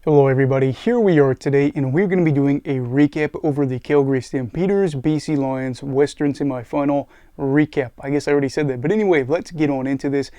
Hello everybody, here we are today and we're going to be doing a recap over the Calgary Stampeders, BC Lions, Western Semi-Final recap. I guess I already said that, but anyway, let's get on into this.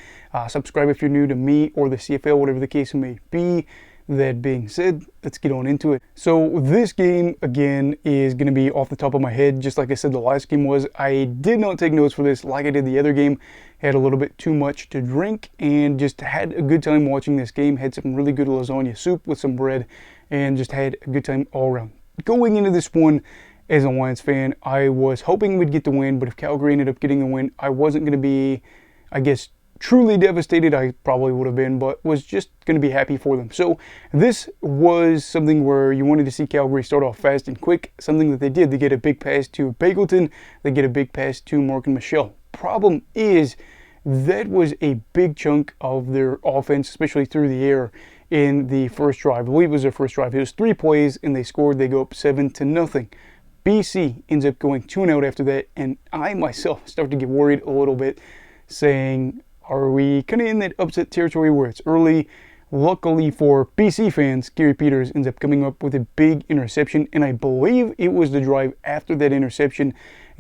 Subscribe if you're new to me or the CFL, whatever the case may be. That being said, let's get on into it. So this game, again, is going to be off the top of my head, just like I said the last game was. I did not take notes for this like I did the other game. Had a little bit too much to drink and just had a good time watching this game. Had some really good lasagna soup with some bread and just had a good time all around. Going into this one, as a Lions fan, I was hoping we'd get the win, but if Calgary ended up getting the win, I wasn't going to be, I guess, truly devastated. I probably would have been, but was just going to be happy for them. So this was something where you wanted to see Calgary start off fast and quick, something that they did. They get a big pass to Bagleton, they get a big pass to Mark and Michelle. Problem is, that was a big chunk of their offense, especially through the air in the first drive. I believe it was their first drive. It was 3 plays and they scored. They go up 7-0. BC ends up going 2-0 after that, and I myself start to get worried a little bit, saying, are we kind of in that upset territory where it's early? Luckily for BC fans, Gary Peters ends up coming up with a big interception, and I believe it was the drive after that interception.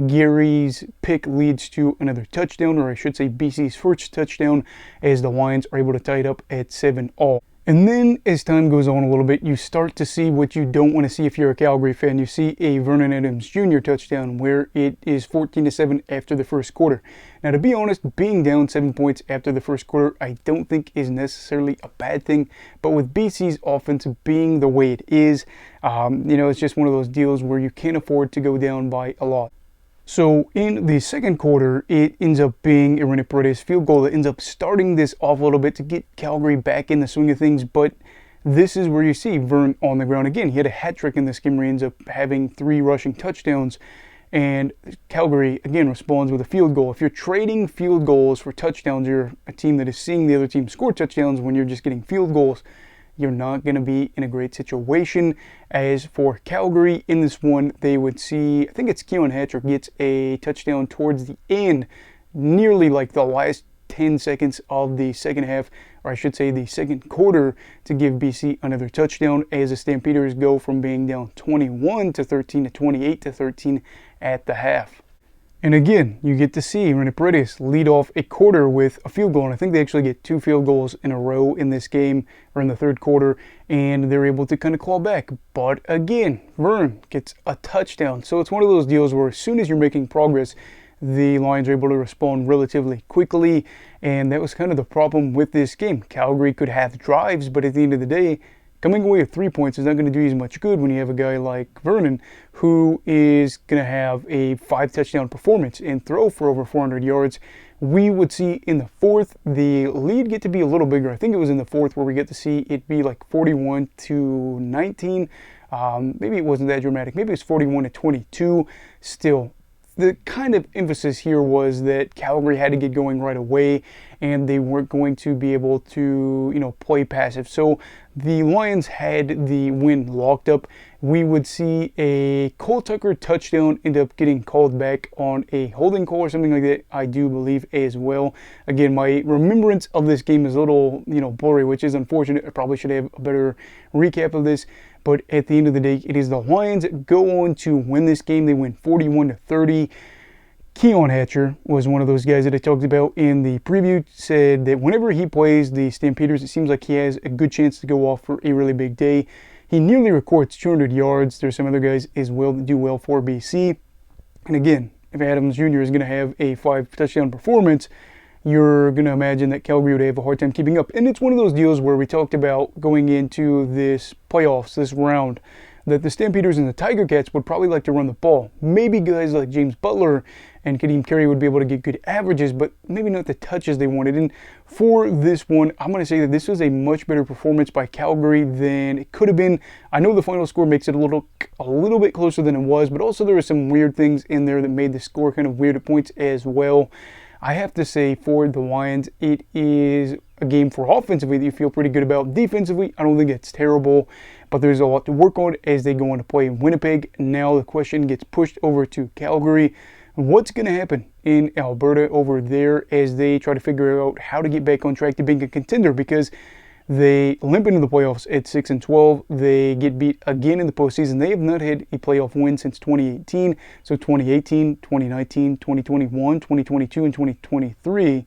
Gary's pick leads to another touchdown, or I should say BC's first touchdown, as the Lions are able to tie it up at 7-all. And then as time goes on a little bit, you start to see what you don't want to see if you're a Calgary fan. You see a Vernon Adams Jr. touchdown where it is 14-7 after the first quarter. Now, to be honest, being down 7 points after the first quarter, I don't think is necessarily a bad thing. But with BC's offense being the way it is, it's just one of those deals where you can't afford to go down by a lot. So in the second quarter, it ends up being a René Paredes field goal that ends up starting this off a little bit to get Calgary back in the swing of things. But this is where you see Vern on the ground again. He had a hat trick in this game where he ends up having 3 rushing touchdowns. And Calgary, again, responds with a field goal. If you're trading field goals for touchdowns, you're a team that is seeing the other team score touchdowns when you're just getting field goals. You're not going to be in a great situation. As for Calgary, in this one, they would see, I think it's Keon Hatcher gets a touchdown towards the end, nearly like the last 10 seconds of the second half, or I should say the second quarter, to give BC another touchdown as the Stampeders go from being down 21-13 to 28-13 at the half. And again, you get to see René Paredes lead off a quarter with a field goal. And I think they actually get 2 field goals in a row in this game, or in the third quarter, and they're able to kind of claw back. But again, Vern gets a touchdown. So it's one of those deals where as soon as you're making progress, the Lions are able to respond relatively quickly. And that was kind of the problem with this game. Calgary could have drives, but at the end of the day, coming away with 3 points is not going to do you as much good when you have a guy like Vernon who is going to have a 5-touchdown performance and throw for over 400 yards. We would see in the fourth the lead get to be a little bigger. I think it was in the fourth where we get to see it be like 41-19. Maybe it wasn't that dramatic. Maybe it was 41-22. Still, the kind of emphasis here was that Calgary had to get going right away and they weren't going to be able to, play passive. So the Lions had the win locked up. We would see a Cole Tucker touchdown end up getting called back on a holding call or something like that, I do believe as well. Again, my remembrance of this game is a little, blurry, which is unfortunate. I probably should have a better recap of this. But at the end of the day, it is the Lions that go on to win this game. They win 41-30. Keon Hatcher was one of those guys that I talked about in the preview, said that whenever he plays the Stampeders, it seems like he has a good chance to go off for a really big day. He nearly records 200 yards. There's some other guys as well that do well for BC. And again, if Adams Jr. is going to have a 5-touchdown performance, you're going to imagine that Calgary would have a hard time keeping up. And it's one of those deals where we talked about going into this playoffs, this round, that the Stampeders and the Tiger Cats would probably like to run the ball. Maybe guys like James Butler and Kadeem Carey would be able to get good averages, but maybe not the touches they wanted. And for this one, I'm going to say that this was a much better performance by Calgary than it could have been. I know the final score makes it a little bit closer than it was, but also there were some weird things in there that made the score kind of weird at points as well. I have to say, for the Lions, it is a game for offensively that you feel pretty good about. Defensively, I don't think it's terrible, but there's a lot to work on as they go on to play in Winnipeg. Now the question gets pushed over to Calgary. What's going to happen in Alberta over there as they try to figure out how to get back on track to being a contender? Because They limp into the playoffs at 6-12. They get beat again in the postseason. They have not had a playoff win since 2018. So 2018, 2019, 2021, 2022, and 2023.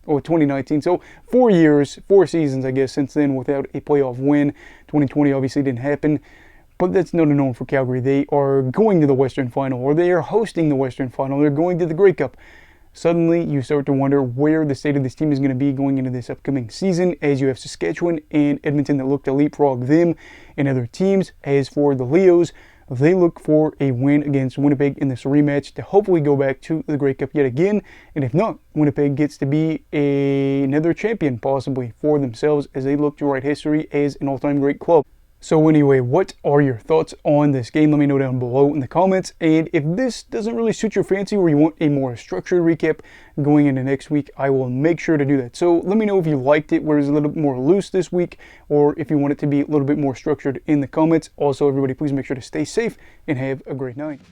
Or 2019. So 4 years, 4 seasons, I guess, since then without a playoff win. 2020 obviously didn't happen. But that's not a norm for Calgary. They are going to the Western Final, or they are hosting the Western Final. They're going to the Grey Cup. Suddenly, you start to wonder where the state of this team is going to be going into this upcoming season, as you have Saskatchewan and Edmonton that look to leapfrog them and other teams. As for the Leos, they look for a win against Winnipeg in this rematch to hopefully go back to the Grey Cup yet again. And if not, Winnipeg gets to be another champion possibly for themselves as they look to write history as an all-time great club. So anyway, what are your thoughts on this game? Let me know down below in the comments. And if this doesn't really suit your fancy or you want a more structured recap going into next week, I will make sure to do that. So let me know if you liked it where it's a little bit more loose this week, or if you want it to be a little bit more structured in the comments. Also, everybody, please make sure to stay safe and have a great night.